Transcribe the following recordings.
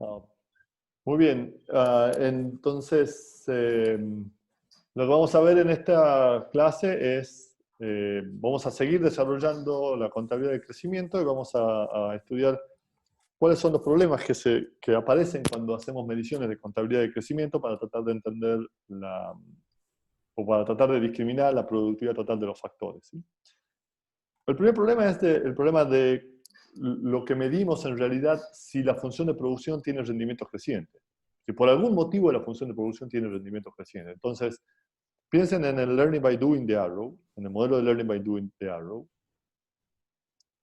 Ah, muy bien. Entonces, lo que vamos a ver en esta clase es, vamos a seguir desarrollando la contabilidad de crecimiento y vamos a estudiar cuáles son los problemas que aparecen cuando hacemos mediciones de contabilidad de crecimiento para tratar de entender o para tratar de discriminar la productividad total de los factores, ¿sí? El primer problema es el problema de lo que medimos en realidad si la función de producción tiene rendimiento creciente. Si por algún motivo la función de producción tiene rendimiento creciente. Entonces, piensen en el Learning by Doing de Arrow, en el modelo de Learning by Doing de Arrow,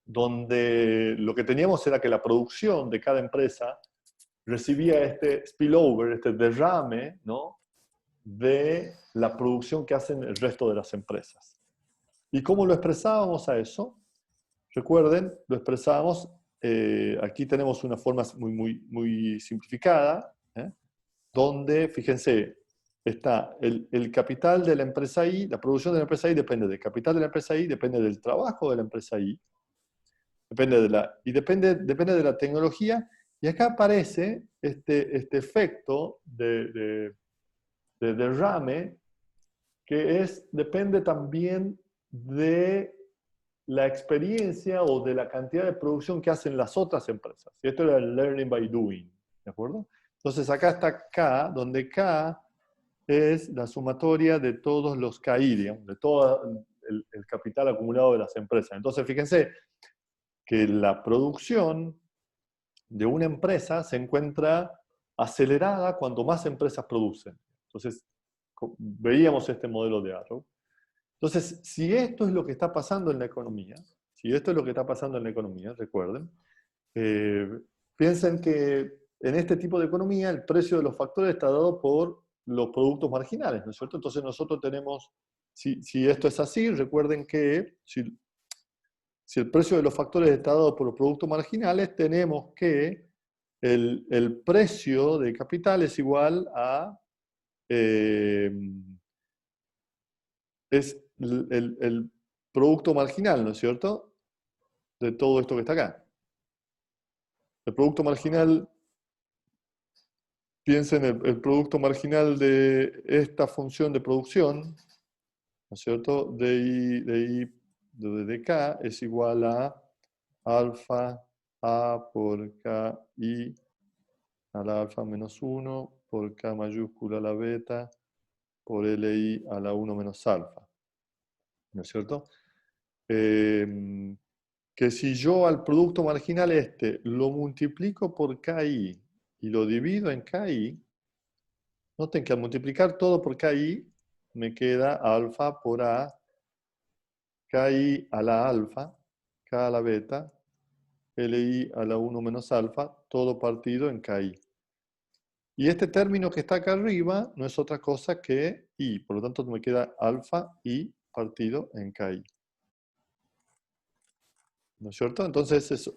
donde lo que teníamos era que la producción de cada empresa recibía este spillover, este derrame, ¿no?, de la producción que hacen el resto de las empresas. ¿Y cómo lo expresábamos a eso? Recuerden, lo expresábamos, aquí tenemos una forma muy simplificada, donde, fíjense, está el capital de la empresa I, la producción de la empresa I depende del capital de la empresa I, depende del trabajo de la empresa I, depende de la tecnología, y acá aparece este efecto de derrame que depende también de la experiencia o de la cantidad de producción que hacen las otras empresas. Y esto era el learning by doing, ¿de acuerdo? Entonces acá está K, donde K es la sumatoria de todos los KI, digamos, de todo el capital acumulado de las empresas. Entonces fíjense que la producción de una empresa se encuentra acelerada cuanto más empresas producen. Entonces veíamos este modelo de Arrow. Entonces, si esto es lo que está pasando en la economía, recuerden, piensen que en este tipo de economía el precio de los factores está dado por los productos marginales, ¿no es cierto? Entonces nosotros tenemos, si esto es así, recuerden que si el precio de los factores está dado por los productos marginales, tenemos que el precio de capital es igual a... es el producto marginal, ¿no es cierto?, de todo esto que está acá. El producto marginal, piensen el producto marginal de esta función de producción, ¿no es cierto?, de K es igual a alfa A por KI a la alfa menos 1 por K mayúscula a la beta por LI a la 1 menos alfa, ¿no es cierto? Que si yo al producto marginal lo multiplico por KI y lo divido en KI, noten que al multiplicar todo por KI me queda alfa por A, KI a la alfa, K a la beta, LI a la 1 menos alfa, todo partido en KI. Y este término que está acá arriba no es otra cosa que I, por lo tanto me queda alfa I partido en KI. ¿No es cierto? Entonces,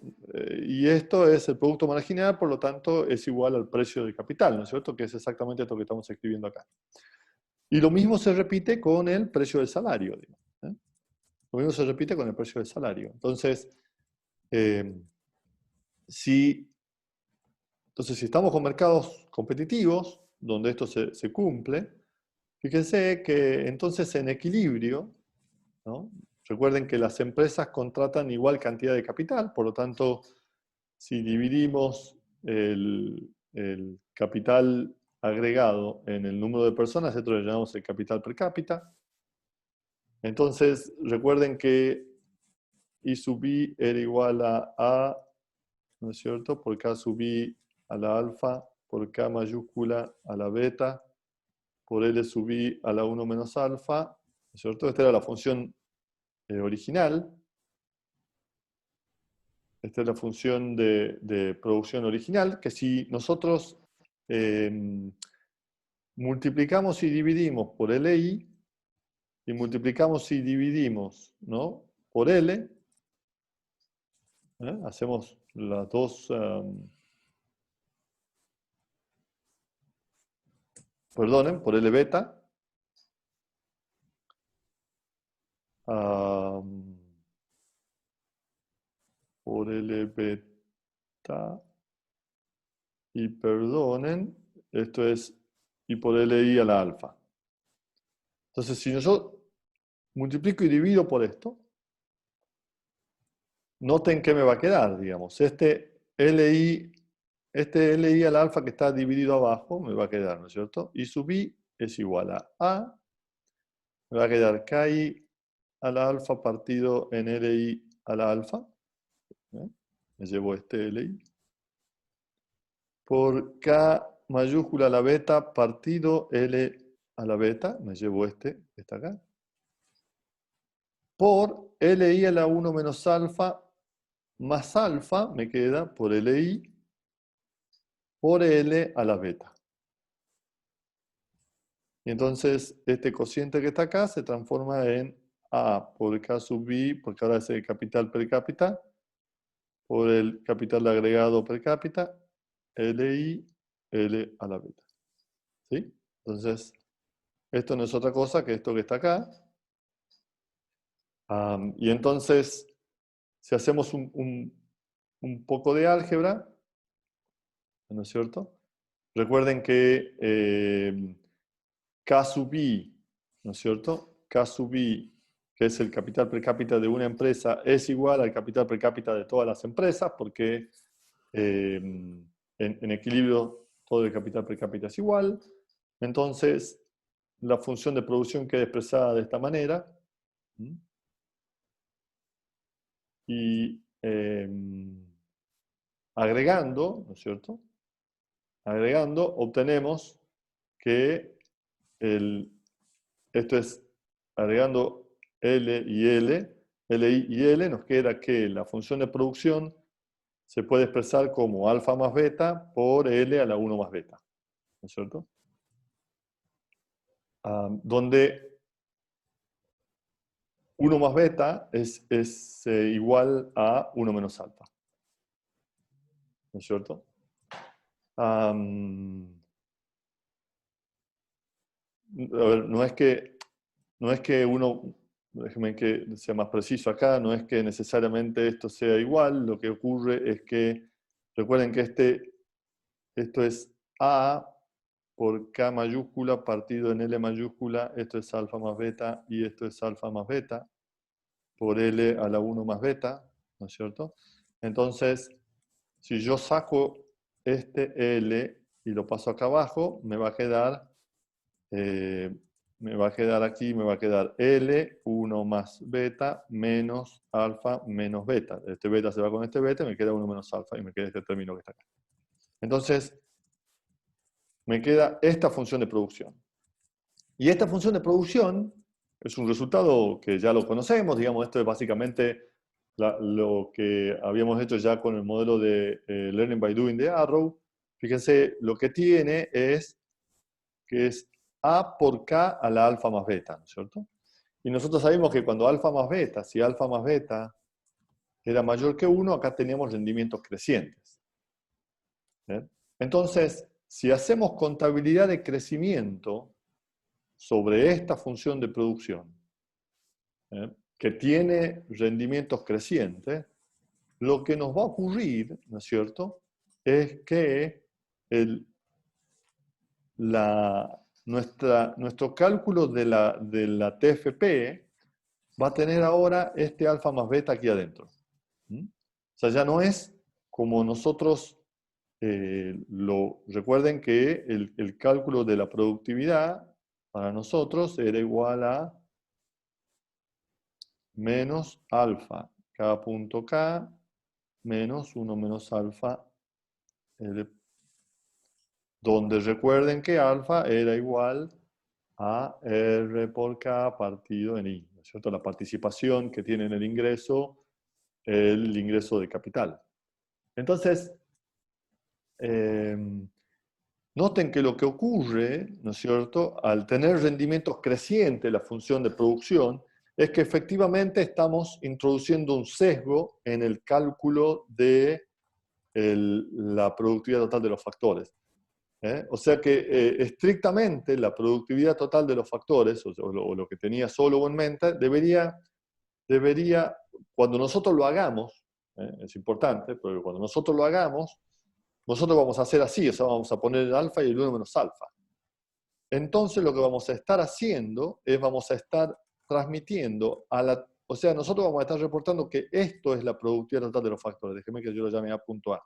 y esto es el producto marginal, por lo tanto, es igual al precio de capital, ¿no es cierto? Que es exactamente esto que estamos escribiendo acá. Y lo mismo se repite con el precio del salario, digamos, ¿eh? Lo mismo se repite con el precio del salario. Entonces, si estamos con mercados competitivos, donde esto se cumple, fíjense que entonces en equilibrio, ¿no? Recuerden que las empresas contratan igual cantidad de capital, por lo tanto, si dividimos el capital agregado en el número de personas, esto le llamamos el capital per cápita. Entonces, recuerden que I sub I era igual a, ¿no es cierto?, por K sub I a la alfa, por K mayúscula a la beta, por L sub I a la 1 menos alfa, ¿no es cierto? Esta era la función original. Esta es la función de producción original, que si nosotros multiplicamos y dividimos por LI, y multiplicamos y dividimos, ¿no?, por L, hacemos las dos, perdonen, por L beta, por L beta, y perdonen, esto es I por LI a la alfa. Entonces, si yo multiplico y divido por esto, noten qué me va a quedar, digamos. Este LI al alfa que está dividido abajo me va a quedar, ¿no es cierto? I sub I es igual a, me va a quedar KI a la alfa partido en LI a la alfa. ¿Eh? Me llevo este LI. Por K mayúscula a la beta partido L a la beta, me llevo este acá. Por LI a la 1 menos alfa más alfa me queda por LI por L a la beta. Y entonces este cociente que está acá se transforma en A por K sub I, porque ahora es el capital per cápita, por el capital de agregado per cápita, LI, L a la beta. ¿Sí? Entonces, esto no es otra cosa que esto que está acá. Y entonces, si hacemos un poco de álgebra, ¿no es cierto? Recuerden que K sub I, ¿no es cierto? K sub I, que es el capital per cápita de una empresa, es igual al capital per cápita de todas las empresas, porque en equilibrio todo el capital per cápita es igual. Entonces, la función de producción queda expresada de esta manera. Y agregando, ¿no es cierto? Agregando, obtenemos que esto es agregando L y L, Li y L, nos queda que la función de producción se puede expresar como alfa más beta por L a la 1 más beta, ¿no es cierto? Donde 1 más beta es igual a 1 menos alfa, ¿no es cierto? A ver, no es que uno, déjeme que sea más preciso acá, no es que necesariamente esto sea igual, lo que ocurre es que, recuerden que esto es A por K mayúscula partido en L mayúscula, esto es alfa más beta y esto es alfa más beta, por L a la 1 más beta, ¿no es cierto? Entonces, si yo saco este L y lo paso acá abajo, me va a quedar aquí, me va a quedar L, 1 más beta, menos alfa, menos beta. Este beta se va con este beta, me queda 1 menos alfa y me queda este término que está acá. Entonces, me queda esta función de producción. Y esta función de producción es un resultado que ya lo conocemos, digamos, esto es básicamente lo que habíamos hecho ya con el modelo de Learning by Doing de Arrow. Fíjense, lo que tiene es que es A por K a la alfa más beta, ¿no es cierto? Y nosotros sabemos que cuando alfa más beta, si alfa más beta era mayor que 1, acá teníamos rendimientos crecientes. ¿Bien? Entonces, si hacemos contabilidad de crecimiento sobre esta función de producción, que tiene rendimientos crecientes, lo que nos va a ocurrir, ¿no es cierto?, es que nuestro cálculo de la TFP va a tener ahora este alfa más beta aquí adentro. O sea, ya no es como nosotros recuerden que el cálculo de la productividad para nosotros era igual a menos alfa K punto K menos 1 menos alfa L, donde recuerden que alfa era igual a R por K partido en I, ¿no es cierto? La participación que tiene en el ingreso de capital. Entonces, noten que lo que ocurre, ¿no es cierto?, al tener rendimientos crecientes la función de producción, es que efectivamente estamos introduciendo un sesgo en el cálculo de la productividad total de los factores. O sea que estrictamente la productividad total de los factores, o lo que tenía solo en mente, debería, cuando nosotros lo hagamos, es importante, pero cuando nosotros lo hagamos, nosotros vamos a hacer así, o sea, vamos a poner el alfa y el 1 menos alfa. Entonces lo que vamos a estar haciendo es vamos a estar transmitiendo a la... O sea, nosotros vamos a estar reportando que esto es la productividad total de los factores. Déjeme que yo lo llame A punto A.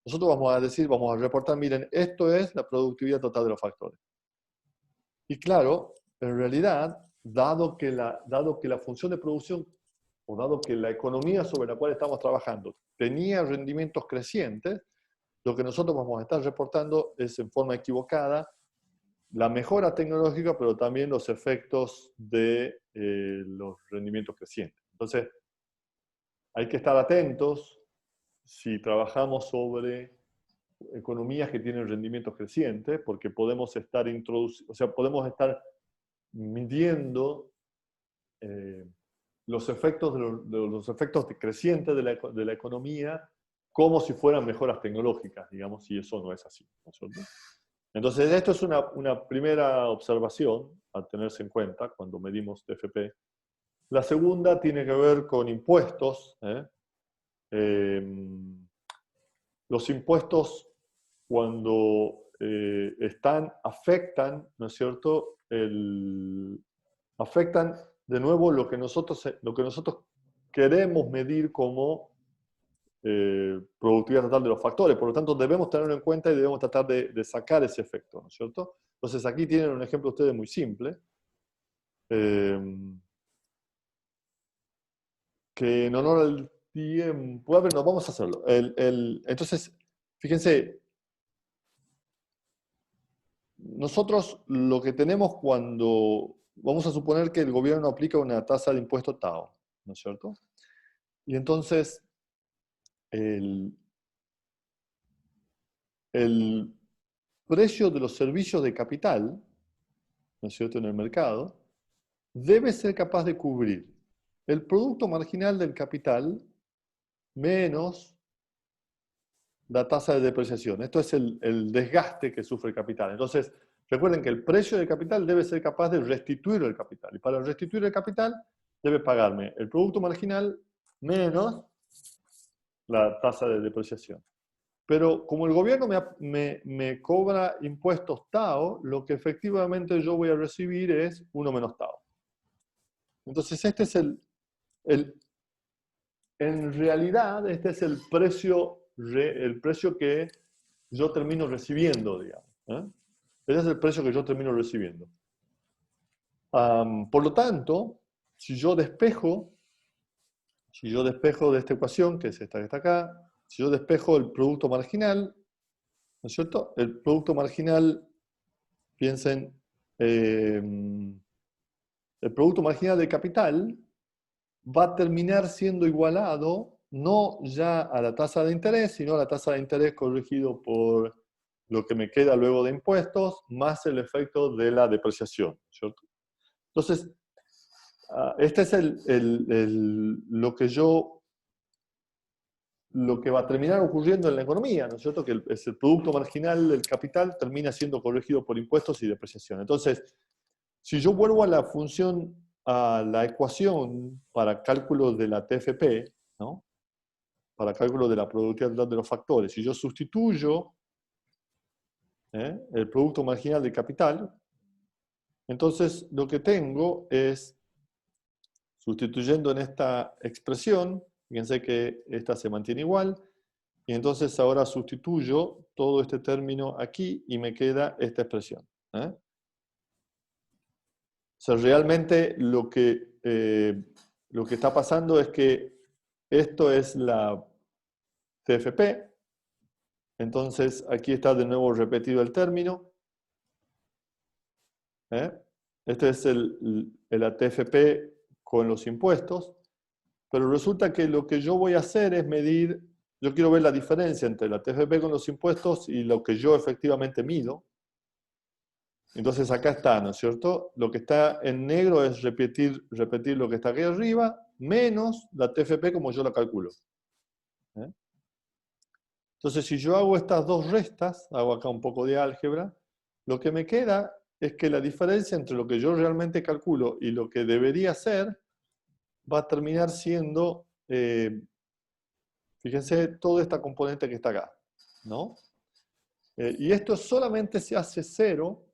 Nosotros vamos a decir, vamos a reportar, miren, esto es la productividad total de los factores. Y claro, en realidad, dado que la función de producción, o dado que la economía sobre la cual estamos trabajando tenía rendimientos crecientes, lo que nosotros vamos a estar reportando es en forma equivocada la mejora tecnológica, pero también los efectos de los rendimientos crecientes. Entonces, hay que estar atentos si trabajamos sobre economías que tienen rendimientos crecientes, porque podemos estar podemos estar midiendo los efectos los efectos crecientes de la economía como si fueran mejoras tecnológicas, digamos, y eso no es así, ¿no es cierto? Entonces, esto es una primera observación a tenerse en cuenta cuando medimos TFP. La segunda tiene que ver con impuestos. Los impuestos, cuando afectan, ¿no es cierto? Afectan de nuevo lo que nosotros queremos medir como productividad total de los factores. Por lo tanto, debemos tenerlo en cuenta y debemos tratar de sacar ese efecto, ¿no es cierto? Entonces, aquí tienen un ejemplo ustedes muy simple, que en honor al tiempo, a ver, no, vamos a hacerlo. Entonces, fíjense, nosotros lo que tenemos cuando, vamos a suponer que el gobierno aplica una tasa de impuesto TAO, ¿no es cierto? Y entonces, el precio de los servicios de capital, ¿no es cierto?, en el mercado, debe ser capaz de cubrir el producto marginal del capital menos la tasa de depreciación. Esto es el desgaste que sufre el capital. Entonces, recuerden que el precio del capital debe ser capaz de restituir el capital. Y para restituir el capital, debe pagarme el producto marginal menos la tasa de depreciación. Pero como el gobierno me cobra impuestos TAO, lo que efectivamente yo voy a recibir es 1 menos TAO. Entonces, este es en realidad, este es el precio que yo termino recibiendo, digamos. Ese es el precio que yo termino recibiendo. Por lo tanto, si yo despejo de esta ecuación, que es esta que está acá, si yo despejo el producto marginal, ¿no es cierto? El producto marginal, piensen, el producto marginal de capital va a terminar siendo igualado no ya a la tasa de interés, sino a la tasa de interés corregido por lo que me queda luego de impuestos, más el efecto de la depreciación, ¿cierto? Entonces, este es lo que va a terminar ocurriendo en la economía, ¿no es cierto? Que es el producto marginal del capital termina siendo corregido por impuestos y depreciación. Entonces, si yo vuelvo a la ecuación para cálculo de la TFP, ¿no? Para cálculo de la productividad de los factores, si yo sustituyo el producto marginal del capital, entonces lo que tengo es, sustituyendo en esta expresión, fíjense que esta se mantiene igual, y entonces ahora sustituyo todo este término aquí y me queda esta expresión. O sea, realmente lo que está pasando es que esto es la TFP, entonces aquí está de nuevo repetido el término. Este es la TFP con los impuestos, pero resulta que lo que yo voy a hacer es medir, yo quiero ver la diferencia entre la TFP con los impuestos y lo que yo efectivamente mido. Entonces acá está, ¿no es cierto? Lo que está en negro es repetir lo que está aquí arriba, menos la TFP como yo la calculo. Entonces, si yo hago estas dos restas, hago acá un poco de álgebra, lo que me queda es que la diferencia entre lo que yo realmente calculo y lo que debería ser va a terminar siendo, fíjense, toda esta componente que está acá, ¿no? Y esto solamente se hace 0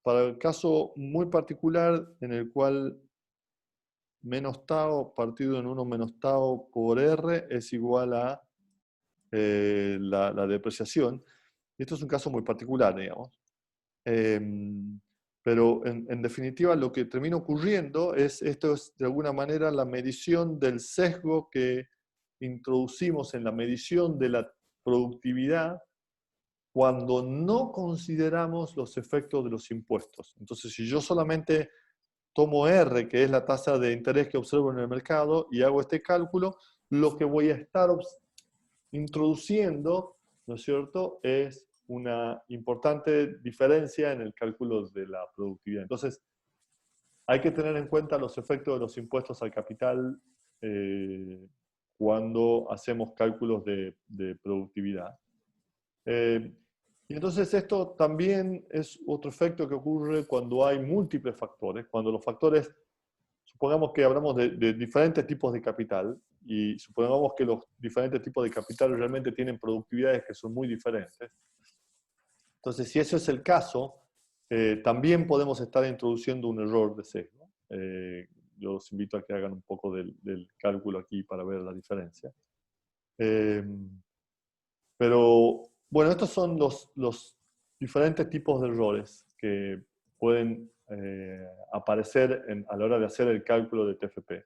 para el caso muy particular en el cual menos tau partido en 1 menos tau por R es igual a la depreciación. Y esto es un caso muy particular, digamos. Pero en definitiva lo que termina ocurriendo esto es de alguna manera la medición del sesgo que introducimos en la medición de la productividad cuando no consideramos los efectos de los impuestos. Entonces, si yo solamente tomo R, que es la tasa de interés que observo en el mercado, y hago este cálculo, lo que voy a estar introduciendo, ¿no es cierto?, es una importante diferencia en el cálculo de la productividad. Entonces, hay que tener en cuenta los efectos de los impuestos al capital cuando hacemos cálculos de productividad. Y entonces esto también es otro efecto que ocurre cuando hay múltiples factores, cuando los factores, supongamos que hablamos de diferentes tipos de capital, y supongamos que los diferentes tipos de capital realmente tienen productividades que son muy diferentes. Entonces, si ese es el caso, también podemos estar introduciendo un error de sesgo. Yo los invito a que hagan un poco del cálculo aquí para ver la diferencia. Pero, bueno, estos son los diferentes tipos de errores que pueden aparecer a la hora de hacer el cálculo de TFP.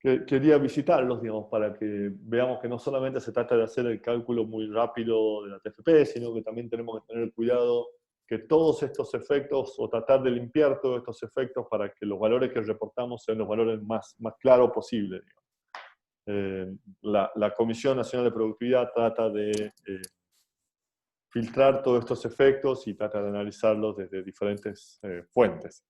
Quería visitarlos, digamos, para que veamos que no solamente se trata de hacer el cálculo muy rápido de la TFP, sino que también tenemos que tener cuidado que todos estos efectos, o tratar de limpiar todos estos efectos para que los valores que reportamos sean los valores más claros posibles. La Comisión Nacional de Productividad trata de filtrar todos estos efectos y trata de analizarlos desde diferentes fuentes.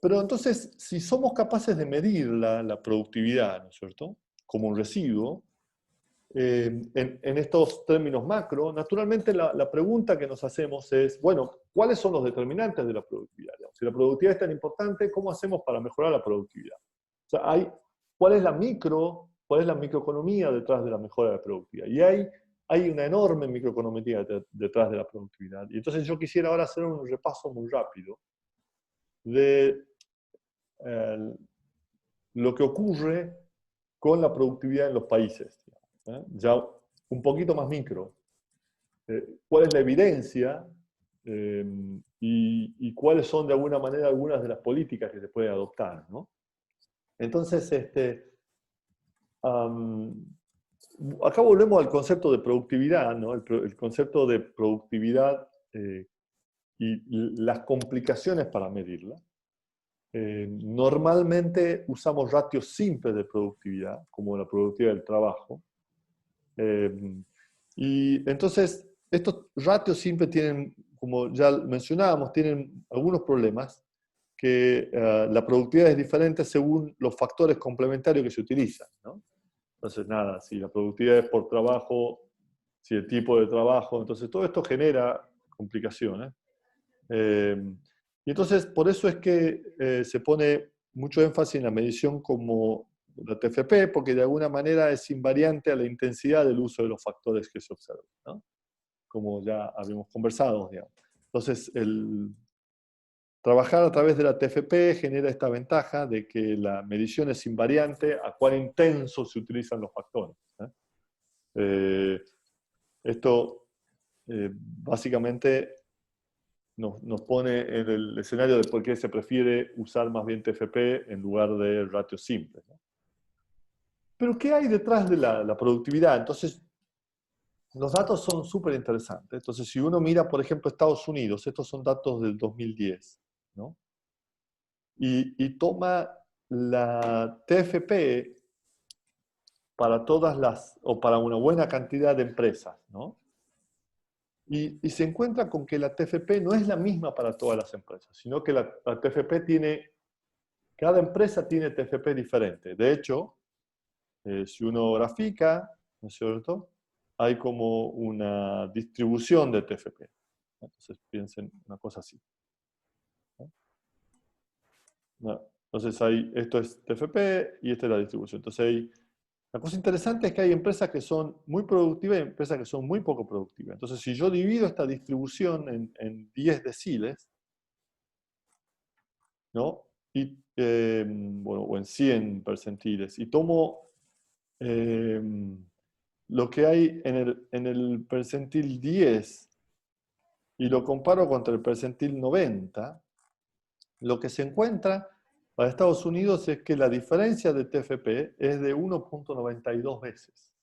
Pero entonces, si somos capaces de medir la productividad, ¿no es cierto?, como un residuo, en estos términos macro, naturalmente la pregunta que nos hacemos es, bueno, ¿cuáles son los determinantes de la productividad? Si la productividad es tan importante, ¿cómo hacemos para mejorar la productividad? O sea, ¿cuál es la microeconomía detrás de la mejora de la productividad? Y hay una enorme microeconomía detrás de la productividad. Y entonces yo quisiera ahora hacer un repaso muy rápido de lo que ocurre con la productividad en los países. Ya un poquito más micro. ¿Cuál es la evidencia y cuáles son de alguna manera algunas de las políticas que se pueden adoptar, ¿no? Entonces, acá volvemos al concepto de productividad, ¿no? El concepto de productividad y las complicaciones para medirla. Normalmente usamos ratios simples de productividad, como la productividad del trabajo. Y entonces, estos ratios simples tienen, como ya mencionábamos, tienen algunos problemas, que la productividad es diferente según los factores complementarios que se utilizan, ¿no? Entonces, nada, si la productividad es por trabajo, si el tipo de trabajo, entonces todo esto genera complicaciones. Y entonces, por eso es que se pone mucho énfasis en la medición como la TFP, porque de alguna manera es invariante a la intensidad del uso de los factores que se observan, ¿no? Como ya habíamos conversado, digamos. Entonces, trabajar a través de la TFP genera esta ventaja de que la medición es invariante a cuán intenso se utilizan los factores. Esto básicamente nos pone en el escenario de por qué se prefiere usar más bien TFP en lugar de ratios simples, ¿no? Pero ¿qué hay detrás de la productividad? Entonces, los datos son súper interesantes. Entonces, si uno mira, por ejemplo, Estados Unidos, estos son datos del 2010, ¿no? Y toma la TFP para todas o para una buena cantidad de empresas, ¿no? Y se encuentra con que la TFP no es la misma para todas las empresas, sino que la TFP cada empresa tiene TFP diferente. De hecho, si uno grafica, ¿no es cierto?, hay como una distribución de TFP. Entonces piensen una cosa así. ¿No? Entonces esto es TFP y esta es la distribución. Entonces hay La cosa interesante es que hay empresas que son muy productivas y empresas que son muy poco productivas. Entonces, si yo divido esta distribución en 10 deciles, ¿no? Y, bueno, o en 100 percentiles, y tomo eh, lo que hay en el percentil 10 y lo comparo contra el percentil 90, lo que se encuentra para Estados Unidos es que la diferencia de TFP es de 1.92 veces.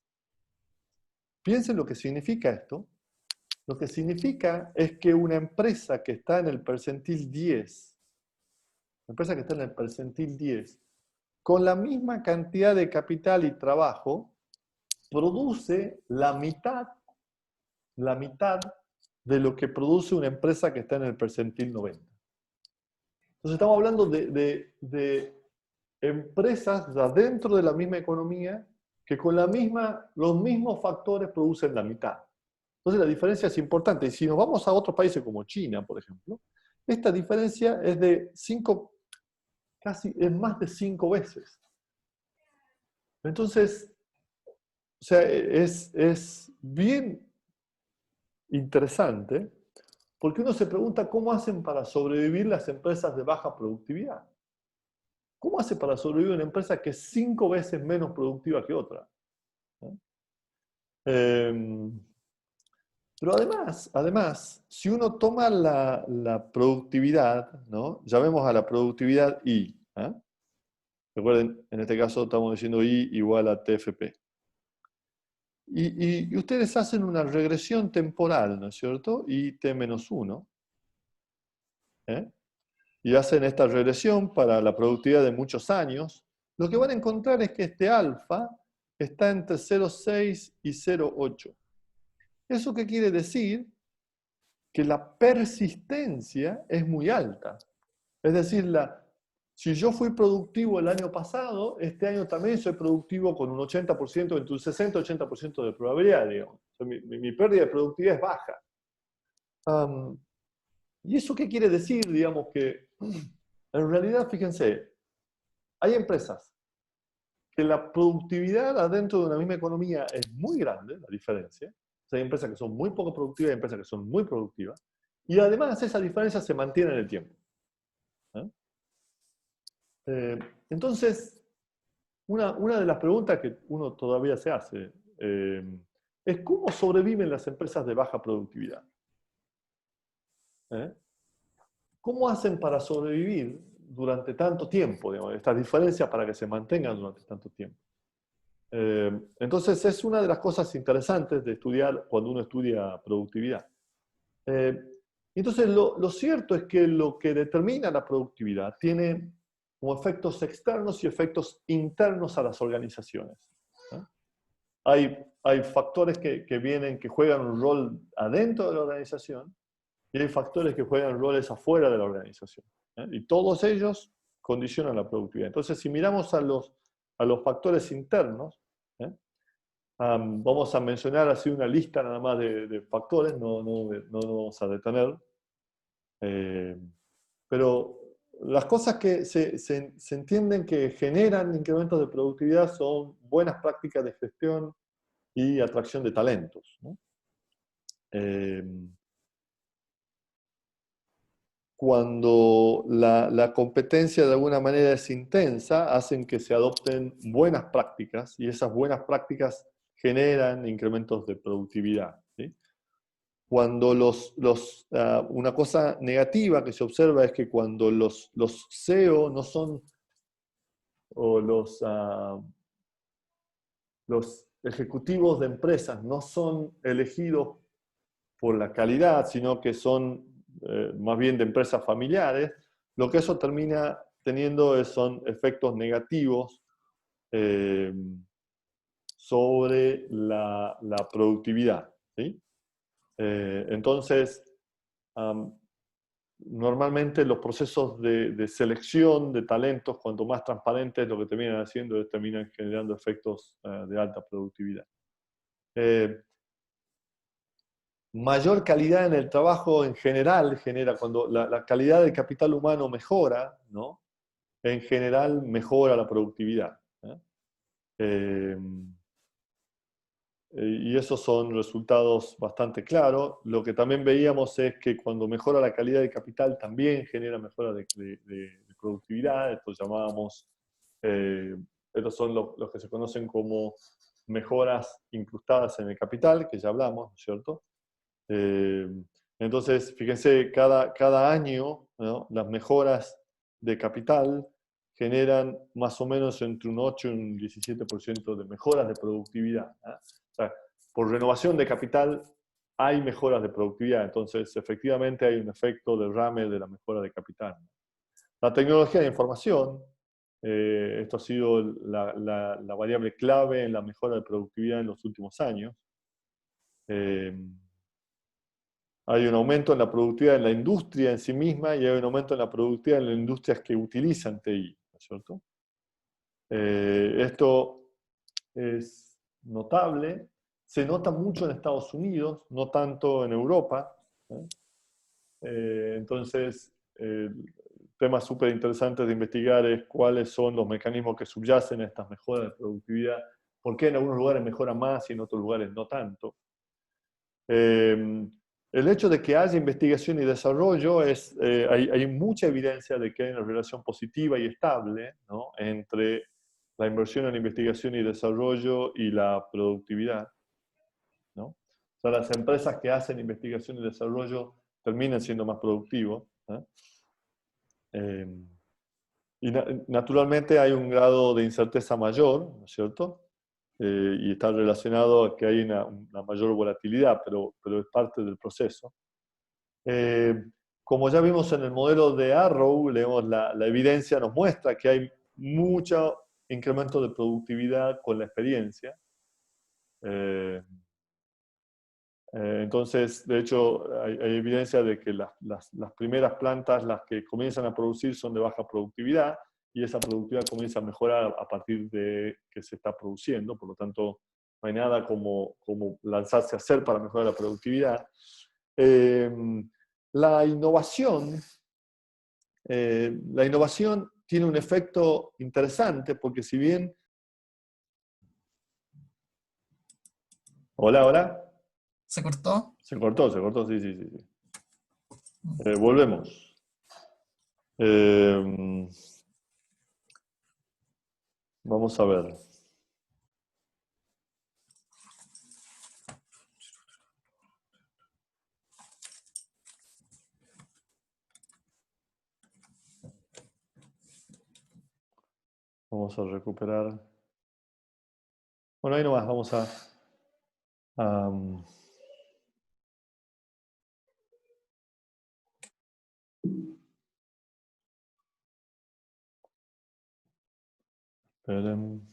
Piensen lo que significa esto. Lo que significa es que una empresa que está en el percentil 10, una empresa que está en el percentil 10, con la misma cantidad de capital y trabajo, produce la mitad de lo que produce una empresa que está en el percentil 90. Entonces estamos hablando de empresas dentro de la misma economía que con los mismos factores producen la mitad. Entonces la diferencia es importante. Y si nos vamos a otros países como China, por ejemplo, esta diferencia es de 5, casi es más de 5 veces. Entonces, o sea, es bien interesante porque uno se pregunta cómo hacen para sobrevivir las empresas de baja productividad. ¿Cómo hace para sobrevivir una empresa que es 5 veces menos productiva que otra? ¿No? Pero además, si uno toma la productividad, ¿no? Llamemos a la productividad I. ¿Eh? Recuerden, en este caso estamos diciendo I igual a TFP. Y ustedes hacen una regresión temporal, ¿no es cierto? I T menos 1. ¿Eh? Y hacen esta regresión para la productividad de muchos años. Lo que van a encontrar es que este alfa está entre 0,6 y 0,8. ¿Eso qué quiere decir? Que la persistencia es muy alta. Es decir, si yo fui productivo el año pasado, este año también soy productivo con un 80%, entre un 60-80% de probabilidad, digamos. O sea, mi pérdida de productividad es baja. ¿Y eso qué quiere decir? Digamos que, en realidad, fíjense, hay empresas que la productividad adentro de una misma economía es muy grande, la diferencia. O sea, hay empresas que son muy poco productivas y empresas que son muy productivas. Y además esa diferencia se mantiene en el tiempo. ¿Eh? Entonces, una de las preguntas que uno todavía se hace es cómo sobreviven las empresas de baja productividad. ¿Eh? ¿Cómo hacen para sobrevivir durante tanto tiempo? Digamos, estas diferencias para que se mantengan durante tanto tiempo. Entonces es una de las cosas interesantes de estudiar cuando uno estudia productividad. Entonces lo cierto es que lo que determina la productividad tiene como efectos externos y efectos internos a las organizaciones. ¿No? Hay factores que juegan un rol adentro de la organización y hay factores que juegan roles afuera de la organización. Y todos ellos condicionan la productividad. Entonces, si miramos a los factores internos, ¿eh? Vamos a mencionar así una lista nada más de factores, no nos vamos a detener. Pero las cosas que se entienden que generan incrementos de productividad son buenas prácticas de gestión y atracción de talentos, ¿no? Cuando la competencia de alguna manera es intensa, hacen que se adopten buenas prácticas y esas buenas prácticas generan incrementos de productividad. ¿Sí? Cuando una cosa negativa que se observa es que cuando los CEO no son, o los ejecutivos de empresas no son elegidos por la calidad, sino que son más bien de empresas familiares, lo que eso termina teniendo son efectos negativos eh, sobre la productividad. ¿Sí? Entonces, normalmente los procesos de selección de talentos, cuanto más transparentes, lo que terminan haciendo es terminan generando efectos de alta productividad. Mayor calidad en el trabajo en general genera, cuando la calidad del capital humano mejora, ¿no? En general mejora la productividad. ¿Eh? Eh, y esos son resultados bastante claros. Lo que también veíamos es que cuando mejora la calidad de capital también genera mejora de productividad. Esto llamábamos, estos son los que se conocen como mejoras incrustadas en el capital, que ya hablamos, ¿no es cierto? Eh, entonces, fíjense, cada año, ¿no?, las mejoras de capital generan más o menos entre un 8 y un 17% de mejoras de productividad, ¿eh? O sea, por renovación de capital hay mejoras de productividad, entonces efectivamente hay un efecto derrame de la mejora de capital. La tecnología de información, esto ha sido la variable clave en la mejora de productividad en los últimos años. Hay un aumento en la productividad en la industria en sí misma y hay un aumento en la productividad en las industrias que utilizan TI, ¿no es cierto? Esto es notable, se nota mucho en Estados Unidos, no tanto en Europa, ¿eh? Entonces, temas súper interesantes de investigar es cuáles son los mecanismos que subyacen a estas mejoras de productividad, por qué en algunos lugares mejora más y en otros lugares no tanto. El hecho de que haya investigación y desarrollo hay mucha evidencia de que hay una relación positiva y estable, ¿no?, entre la inversión en investigación y desarrollo y la productividad, ¿no? O sea, las empresas que hacen investigación y desarrollo terminan siendo más productivos, ¿eh? Y naturalmente hay un grado de incerteza mayor, ¿no es cierto? Y está relacionado a que hay una mayor volatilidad, pero es parte del proceso. Como ya vimos en el modelo de Arrow, leemos la evidencia nos muestra que hay mucho incremento de productividad con la experiencia. Entonces, de hecho, hay evidencia de que las primeras plantas, las que comienzan a producir, son de baja productividad, y esa productividad comienza a mejorar a partir de que se está produciendo. Por lo tanto, no hay nada como lanzarse a hacer para mejorar la productividad. La innovación tiene un efecto interesante, porque si bien... Hola, hola. ¿Se cortó? Se cortó, sí, sí, sí, sí. Volvemos. Vamos a ver. Vamos a recuperar. Bueno, ahí nomás, vamos a... esperen.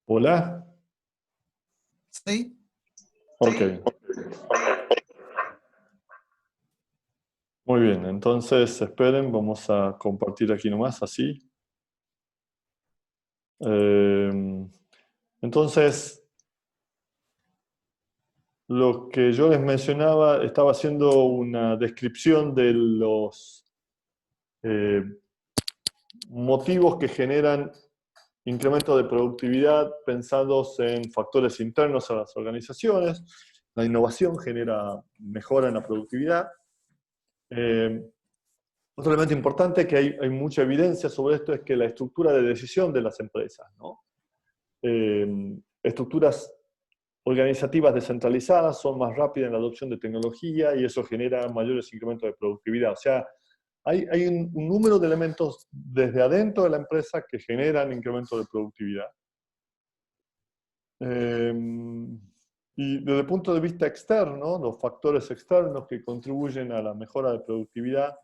Hola. ¿Sí? Ok. Muy bien, entonces esperen, vamos a compartir aquí nomás, así. Entonces, lo que yo les mencionaba, estaba haciendo una descripción de los motivos que generan incremento de productividad pensados en factores internos a las organizaciones. La innovación genera mejora en la productividad. Otro elemento importante que hay mucha evidencia sobre esto es que la estructura de decisión de las empresas, ¿no? Estructuras organizativas descentralizadas son más rápidas en la adopción de tecnología y eso genera mayores incrementos de productividad. O sea, hay un número de elementos desde adentro de la empresa que generan incremento de productividad. Y desde el punto de vista externo, los factores externos que contribuyen a la mejora de productividad,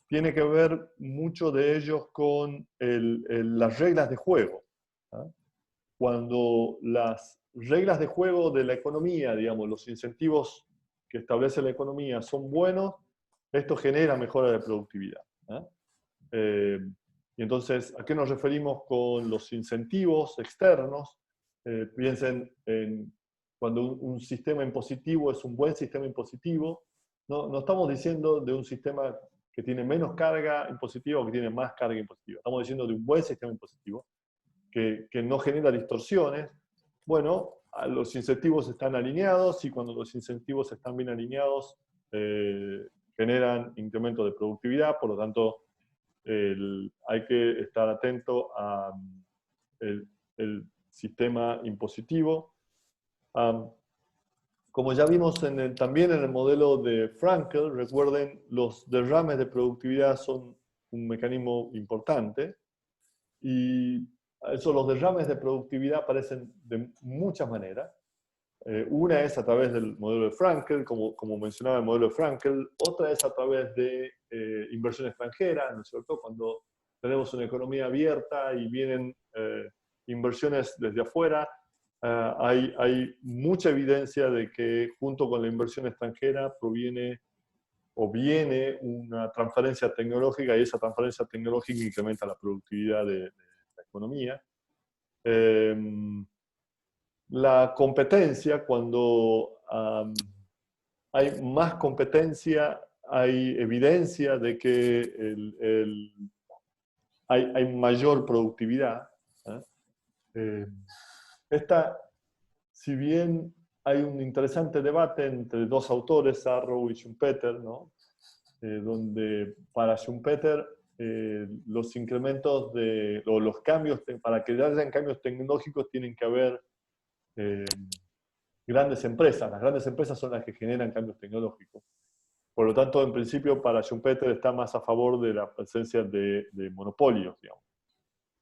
tiene que ver mucho de ellos con las reglas de juego, ¿ah? Cuando las reglas de juego de la economía, digamos, los incentivos que establece la economía son buenos, esto genera mejora de productividad, ¿ah? Y entonces, ¿a qué nos referimos con los incentivos externos? Piensen en cuando un sistema impositivo es un buen sistema impositivo. No estamos diciendo de un sistema que tiene menos carga impositiva o que tiene más carga impositiva. Estamos diciendo de un buen sistema impositivo que no genera distorsiones. Bueno, los incentivos están alineados y cuando los incentivos están bien alineados, generan incremento de productividad, por lo tanto, hay que estar atento a el sistema impositivo. Como ya vimos también en el modelo de Frankel, recuerden, los derrames de productividad son un mecanismo importante y los derrames de productividad aparecen de muchas maneras. Una es a través del modelo de Frankel, como mencionaba el modelo de Frankel. Otra es a través de inversión extranjera, ¿no es cierto? Cuando tenemos una economía abierta y vienen inversiones desde afuera, hay mucha evidencia de que junto con la inversión extranjera proviene o viene una transferencia tecnológica y esa transferencia tecnológica incrementa la productividad de la economía. La competencia, cuando hay más competencia, hay evidencia de que hay mayor productividad. Si bien hay un interesante debate entre dos autores, Arrow y Schumpeter, ¿no? Donde para Schumpeter los incrementos o los cambios, para que haya cambios tecnológicos tienen que haber grandes empresas. Las grandes empresas son las que generan cambios tecnológicos. Por lo tanto, en principio, para Schumpeter está más a favor de la presencia de monopolios, digamos.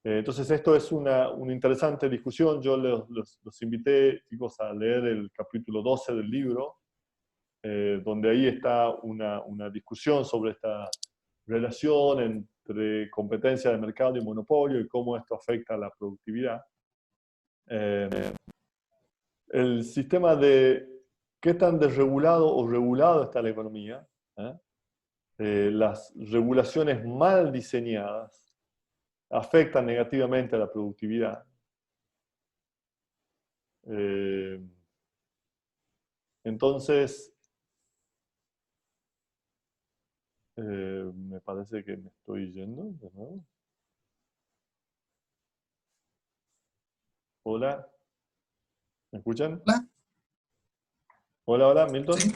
Entonces, esto es una interesante discusión. Yo los invité, chicos, a leer el capítulo 12 del libro, donde ahí está una discusión sobre esta relación entre competencia de mercado y monopolio y cómo esto afecta a la productividad. El sistema de qué tan desregulado o regulado está la economía, las regulaciones mal diseñadas afectan negativamente a la productividad. Entonces, me parece que me estoy yendo de nuevo. Hola, ¿me escuchan? Hola. Hola, Milton. Sí,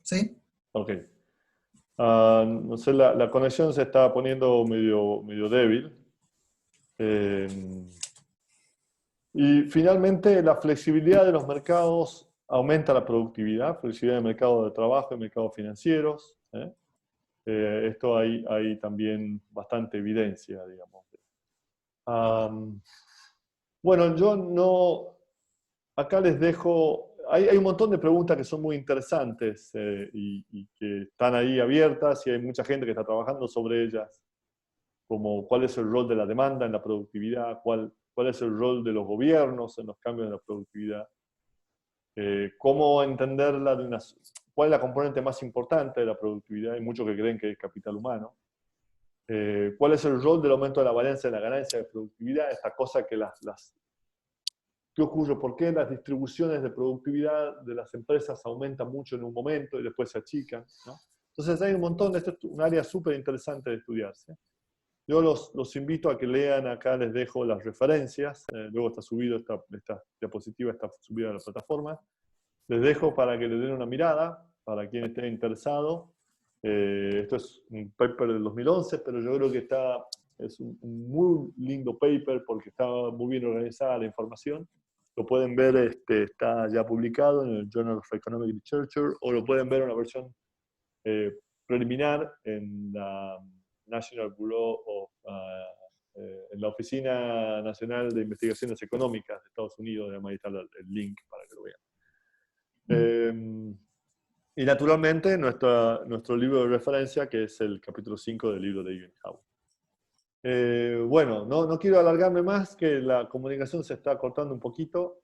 sí. Ok. No sé, la conexión se está poniendo medio débil. Y finalmente, la flexibilidad de los mercados aumenta la productividad, flexibilidad del mercado de trabajo y mercados financieros. Esto hay también bastante evidencia, digamos. Bueno, yo no... Acá les dejo... Hay un montón de preguntas que son muy interesantes y que están ahí abiertas y hay mucha gente que está trabajando sobre ellas, como cuál es el rol de la demanda en la productividad, cuál es el rol de los gobiernos en los cambios de la productividad, cómo entenderla cuál es la componente más importante de la productividad, hay muchos que creen que es capital humano, cuál es el rol del aumento de la varianza de la ganancia de productividad, esta cosa que ¿qué ocurre? ¿Por qué las distribuciones de productividad de las empresas aumentan mucho en un momento y después se achican, ¿no? Entonces hay un montón esto es un área súper interesante de estudiarse. Yo los invito a que lean, acá les dejo las referencias, luego está subido, esta diapositiva está subida a la plataforma. Les dejo para que le den una mirada, para quien esté interesado. Esto es un paper del 2011, pero yo creo que es un muy lindo paper porque está muy bien organizada la información. Lo pueden ver, está ya publicado en el Journal of Economic Literature, o lo pueden ver en una versión preliminar en la National Bureau of, en la Oficina Nacional de Investigaciones Económicas de Estados Unidos. Ahí está el link para que lo vean. Y naturalmente nuestro libro de referencia, que es el capítulo 5 del libro de Eisenhower. Bueno, no quiero alargarme más, que la comunicación se está cortando un poquito,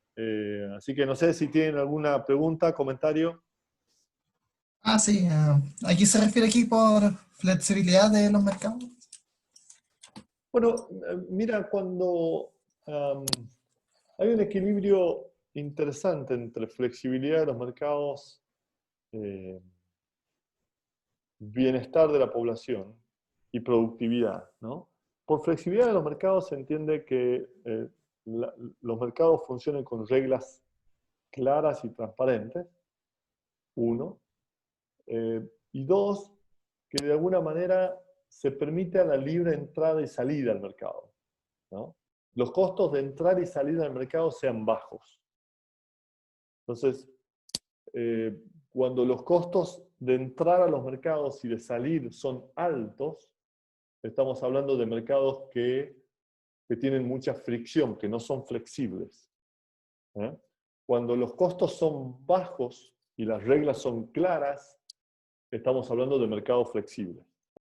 así que no sé si tienen alguna pregunta, comentario. Sí. Aquí se refiere aquí por flexibilidad de los mercados. Bueno, mira, cuando hay un equilibrio interesante entre flexibilidad de los mercados, eh, bienestar de la población y productividad, ¿no? Por flexibilidad de los mercados se entiende que los mercados funcionen con reglas claras y transparentes, uno, y dos, que de alguna manera se permita la libre entrada y salida al mercado, ¿no? Los costos de entrar y salir al mercado sean bajos. Entonces, cuando los costos de entrar a los mercados y de salir son altos, estamos hablando de mercados que tienen mucha fricción, que no son flexibles. ¿Eh? Cuando los costos son bajos y las reglas son claras, estamos hablando de mercados flexibles.